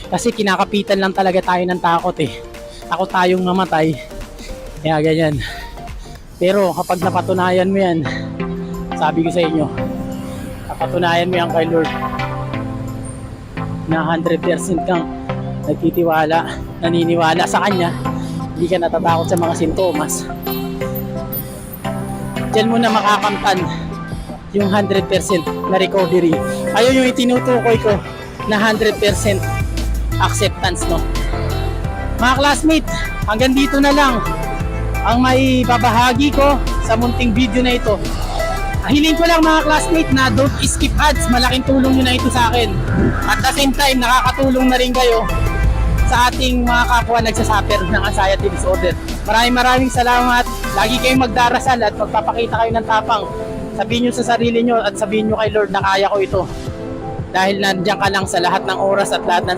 Kasi kinakapitan lang talaga tayo ng takot eh. Takot tayong mamatay. Kaya ganyan. Pero kapag napatunayan mo yan, sabi ko sa inyo, napatunayan mo yan kay Lord na 100% kang nagtitiwala, naniniwala sa Kanya, hindi ka natatakot sa mga sintomas. Diyan mo na makakamtan yung 100% na recovery. Ayun yung itinutukoy ko na 100% acceptance, no? Mga classmate, hanggang dito na lang ang may babahagi ko sa munting video na ito. Hiling ko lang mga classmate na don't skip ads. Malaking tulong nyo na ito sa akin. At the same time, nakakatulong na rin kayo sa ating mga kapwa nagsasuffer ng anxiety disorder. Maraming salamat. Lagi kayong magdarasal at magpapakita kayo ng tapang. Sabihin nyo sa sarili nyo at sabihin nyo kay Lord na kaya ko ito. Dahil nandiyan ka lang sa lahat ng oras at lahat ng